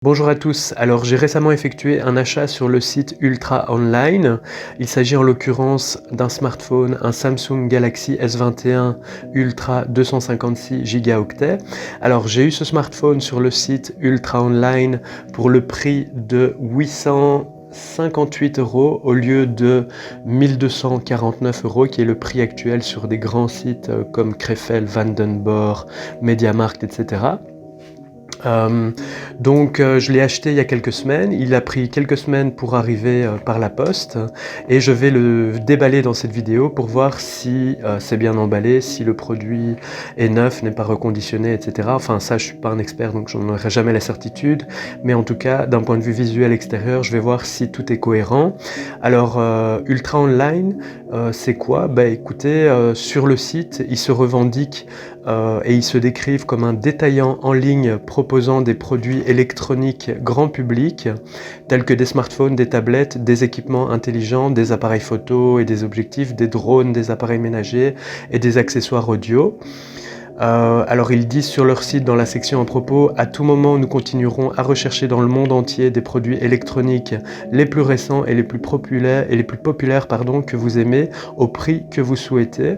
Bonjour à tous, alors j'ai récemment effectué un achat sur le site Ultra Online. Il s'agit en l'occurrence d'un smartphone, un Samsung Galaxy S21 Ultra 256 Go. Alors j'ai eu ce smartphone sur le site Ultra Online pour le prix de 858 € au lieu de 1249 € qui est le prix actuel sur des grands sites comme Krefeld, Vandenborg, MediaMarkt, etc. Je l'ai acheté il y a quelques semaines, il a pris quelques semaines pour arriver par la poste et je vais le déballer dans cette vidéo pour voir si c'est bien emballé, si le produit est neuf, n'est pas reconditionné, etc. Enfin ça je suis pas un expert donc j'en aurai jamais la certitude, mais en tout cas d'un point de vue visuel extérieur je vais voir si tout est cohérent. Alors Ultra Online c'est quoi? Bah écoutez, sur le site ils se revendiquent et ils se décrivent comme un détaillant en ligne proposant des produits électroniques grand public tels que des smartphones, des tablettes, des équipements intelligents, des appareils photo et des objectifs, des drones, des appareils ménagers et des accessoires audio. Alors ils disent sur leur site dans la section à propos, à tout moment nous continuerons à rechercher dans le monde entier des produits électroniques les plus récents et les plus populaires, que vous aimez au prix que vous souhaitez.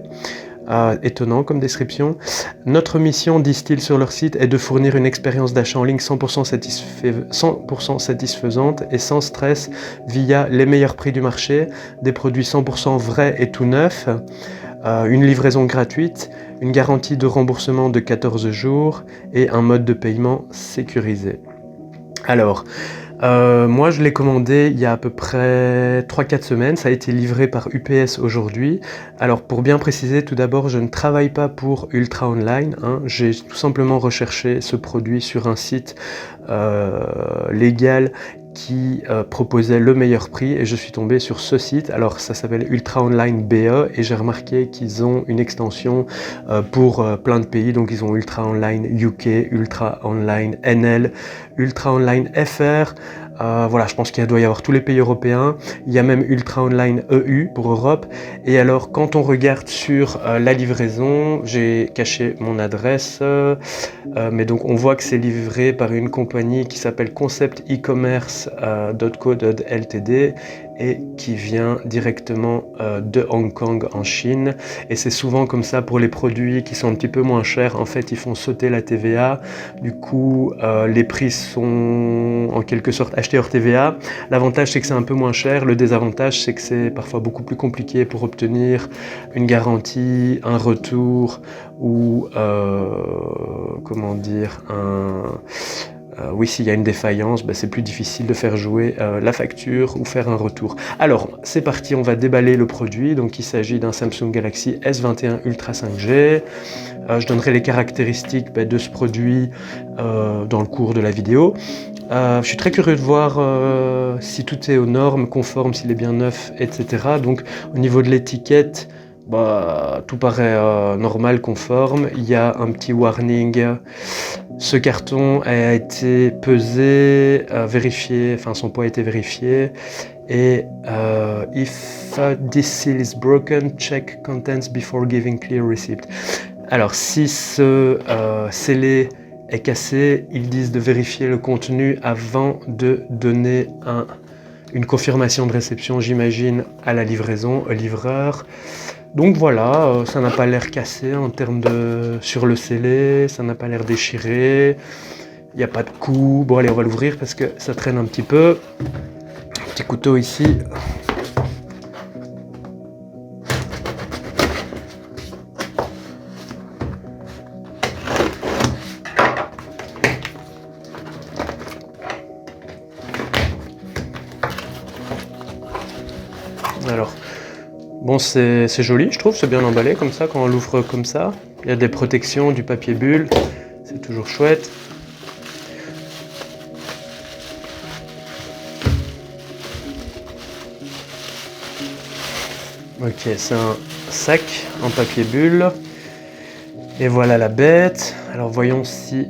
Étonnant comme description. Notre mission, disent-ils sur leur site, est de fournir une expérience d'achat en ligne 100% satisfaisante et sans stress via les meilleurs prix du marché, des produits 100% vrais et tout neufs, une livraison gratuite, une garantie de remboursement de 14 jours et un mode de paiement sécurisé. Alors, moi je l'ai commandé il y a à peu près 3-4 semaines, ça a été livré par UPS aujourd'hui. Alors pour bien préciser, tout d'abord je ne travaille pas pour Ultra Online, hein. J'ai tout simplement recherché ce produit sur un site légal qui proposait le meilleur prix et je suis tombé sur ce site. Alors ça s'appelle Ultra Online BE et j'ai remarqué qu'ils ont une extension pour plein de pays, donc ils ont Ultra Online UK, Ultra Online NL, Ultra Online FR, voilà, je pense qu'il doit y avoir tous les pays européens, il y a même Ultra Online EU pour Europe, et alors quand on regarde sur la livraison, j'ai caché mon adresse, mais donc on voit que c'est livré par une compagnie qui s'appelle Concept E-commerce.co Ltd et qui vient directement de Hong Kong en Chine, et c'est souvent comme ça pour les produits qui sont un petit peu moins chers. En fait ils font sauter la TVA, du coup les prix sont en quelque sorte achetés hors TVA. L'avantage c'est que c'est un peu moins cher, le désavantage c'est que c'est parfois beaucoup plus compliqué pour obtenir une garantie, un retour ou comment dire, oui, s'il y a une défaillance, c'est plus difficile de faire jouer la facture ou faire un retour. Alors, c'est parti, on va déballer le produit. Donc, il s'agit d'un Samsung Galaxy S21 Ultra 5G. Je donnerai les caractéristiques de ce produit dans le cours de la vidéo. Je suis très curieux de voir si tout est aux normes, conforme, s'il est bien neuf, etc. Donc, au niveau de l'étiquette, tout paraît normal, conforme. Il y a un petit warning. Ce carton a été pesé, vérifié, enfin son poids a été vérifié. Et if this seal is broken, check contents before giving clear receipt. Alors si ce scellé est cassé, ils disent de vérifier le contenu avant de donner une confirmation de réception, j'imagine, à la livraison, au livreur. Donc voilà, ça n'a pas l'air cassé en termes de sur le scellé, ça n'a pas l'air déchiré, il n'y a pas de coup. Bon allez, on va l'ouvrir parce que ça traîne un petit peu. Petit couteau ici. Alors, bon, c'est joli, je trouve, c'est bien emballé comme ça, quand on l'ouvre comme ça. Il y a des protections, du papier bulle, c'est toujours chouette. Ok, c'est un sac en papier bulle. Et voilà la bête. Alors voyons si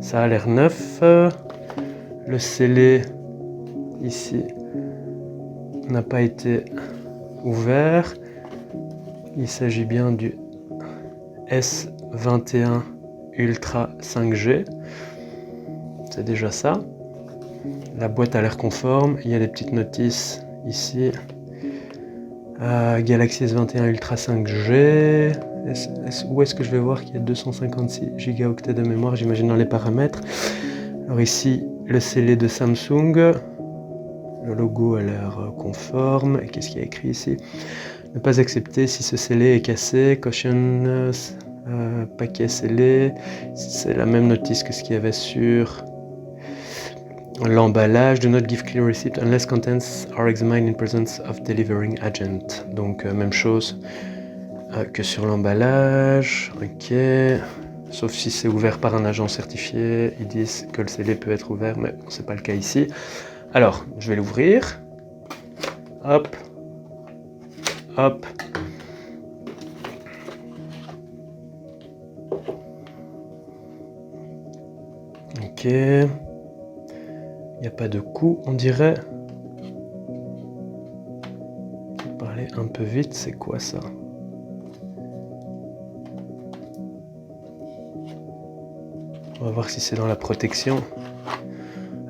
ça a l'air neuf. Le scellé ici n'a pas été ouvert. Il s'agit bien du S21 Ultra 5G. C'est déjà ça. La boîte a l'air conforme. Il y a des petites notices ici. Galaxy S21 Ultra 5G. Où est-ce que je vais voir qu'il y a 256 gigaoctets de mémoire, j'imagine dans les paramètres. Alors ici, le scellé de Samsung. Le logo a l'air conforme. Et qu'est-ce qu'il y a écrit ici? Ne pas accepter si ce scellé est cassé. Caution, paquet scellé. C'est la même notice que ce qu'il y avait sur l'emballage. Do not give clear receipt unless contents are examined in presence of delivering agent. Donc même chose que sur l'emballage. Ok. Sauf si c'est ouvert par un agent certifié. Ils disent que le scellé peut être ouvert, mais c'est pas le cas ici. Alors, je vais l'ouvrir. Hop. Hop. Ok. Il n'y a pas de coup, on dirait. Parler un peu vite, c'est quoi ça? On va voir si c'est dans la protection.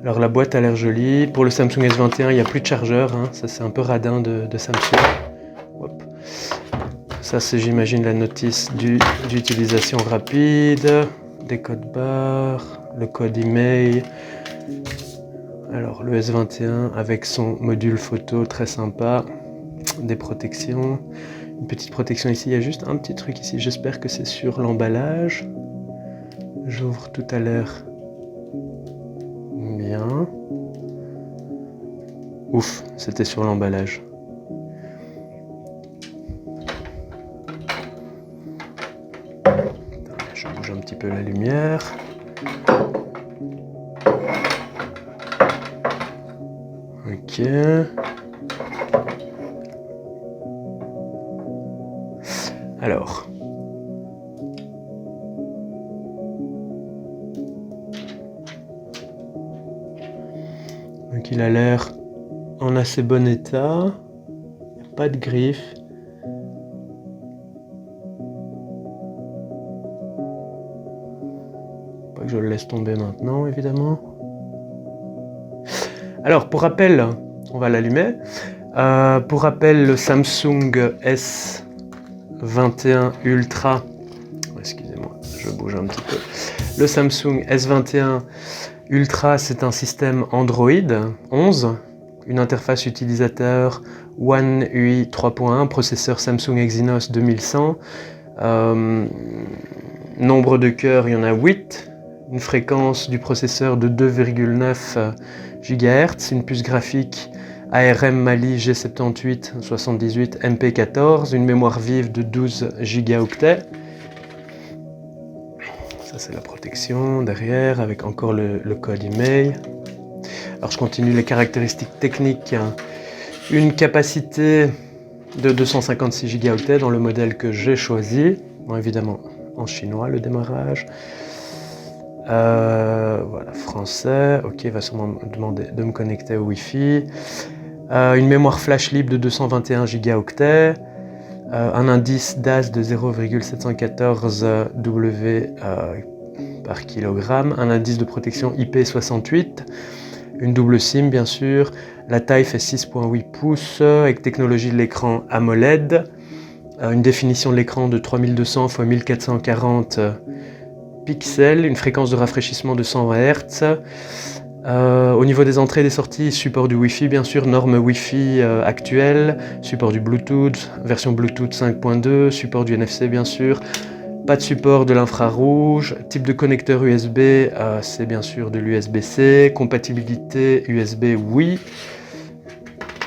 Alors la boîte a l'air jolie. Pour le Samsung S21, il n'y a plus de chargeur. Hein. Ça, c'est un peu radin de Samsung. Hop. Ça, c'est, j'imagine, la notice d'utilisation rapide. Des codes barres. Le code email. Alors le S21 avec son module photo très sympa. Des protections. Une petite protection ici. Il y a juste un petit truc ici. J'espère que c'est sur l'emballage. J'ouvre tout à l'heure. Bien. Ouf, c'était sur l'emballage. Je bouge un petit peu la lumière. Ok. Alors. Donc il a l'air en assez bon état. Il n'y a pas de griffes. Pas que je le laisse tomber maintenant, évidemment. Alors, pour rappel, on va l'allumer. Pour rappel, le Samsung S21 Ultra, excusez-moi, je bouge un petit peu. Le Samsung S21 Ultra, c'est un système Android 11, une interface utilisateur One UI 3.1, processeur Samsung Exynos 2100. Nombre de cœurs, il y en a 8. Une fréquence du processeur de 2,9 GHz, une puce graphique ARM Mali G78 78 MP14, une mémoire vive de 12 gigaoctets. Ça c'est la protection derrière avec encore le code email. Alors je continue les caractéristiques techniques. Une capacité de 256 gigaoctets dans le modèle que j'ai choisi. Bon, évidemment en chinois le démarrage. Voilà, français. Ok, il va sûrement me demander de me connecter au Wi-Fi. Une mémoire flash libre de 221 gigaoctets. Un indice DAS de 0,714 W par kilogramme. Un indice de protection IP68. Une double SIM, bien sûr. La taille fait 6,8 pouces avec technologie de l'écran AMOLED. Une définition de l'écran de 3200 x 1440 pixels, une fréquence de rafraîchissement de 120 Hz. Au niveau des entrées et des sorties, support du Wi-Fi bien sûr, norme Wi-Fi actuelle, support du Bluetooth, version Bluetooth 5.2, support du NFC bien sûr, pas de support de l'infrarouge, type de connecteur USB, c'est bien sûr de l'USB-C, compatibilité USB oui.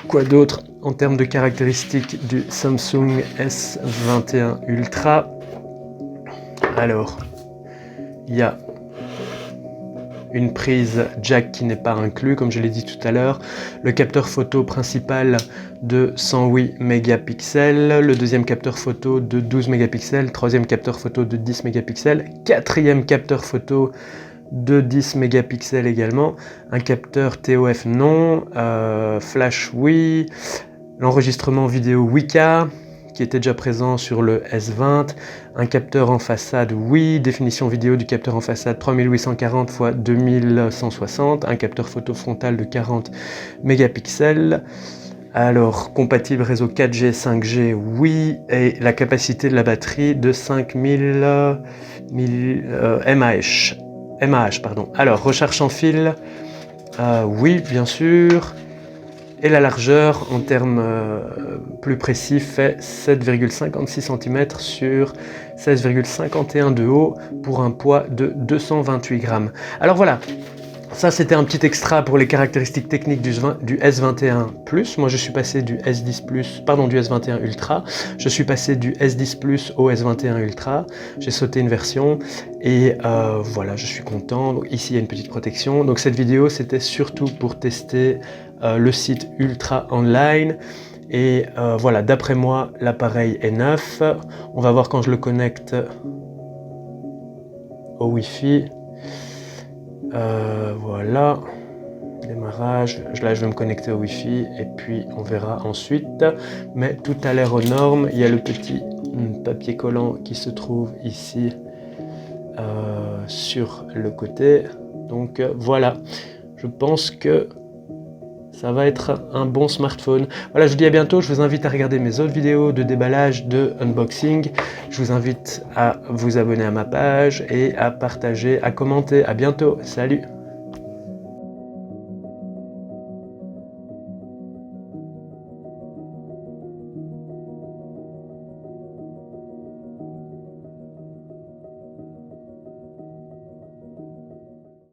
Quoi d'autre en termes de caractéristiques du Samsung S21 Ultra? Alors, il y a une prise jack qui n'est pas inclus, comme je l'ai dit tout à l'heure, le capteur photo principal de 108 mégapixels, le deuxième capteur photo de 12 mégapixels, troisième capteur photo de 10 mégapixels, quatrième capteur photo de 10 mégapixels également, un capteur TOF non, flash oui, l'enregistrement vidéo 8K, qui était déjà présent sur le S20, un capteur en façade, oui, définition vidéo du capteur en façade 3840 x 2160, un capteur photo frontal de 40 mégapixels. Alors, compatible réseau 4G, 5G, oui, et la capacité de la batterie de 5000 mAh, pardon. Alors, recharge sans fil, oui, bien sûr. Et la largeur, en termes plus précis, fait 7,56 cm sur 16,51 de haut pour un poids de 228 grammes. Alors voilà, ça c'était un petit extra pour les caractéristiques techniques du S21 Plus. Moi je suis passé du S10 Plus, pardon, du S21 Ultra. Je suis passé du S10 Plus au S21 Ultra. J'ai sauté une version et voilà, je suis content. Donc, ici il y a une petite protection. Donc cette vidéo c'était surtout pour tester le site Ultra Online. Et voilà, d'après moi, l'appareil est neuf. On va voir quand je le connecte au Wi-Fi. Voilà, démarrage. Là, je vais me connecter au Wi-Fi et puis on verra ensuite. Mais tout a l'air aux normes. Il y a le petit papier collant qui se trouve ici sur le côté. Donc voilà, je pense que ça va être un bon smartphone. Voilà, je vous dis à bientôt. Je vous invite à regarder mes autres vidéos de déballage, de unboxing. Je vous invite à vous abonner à ma page et à partager, à commenter. À bientôt. Salut!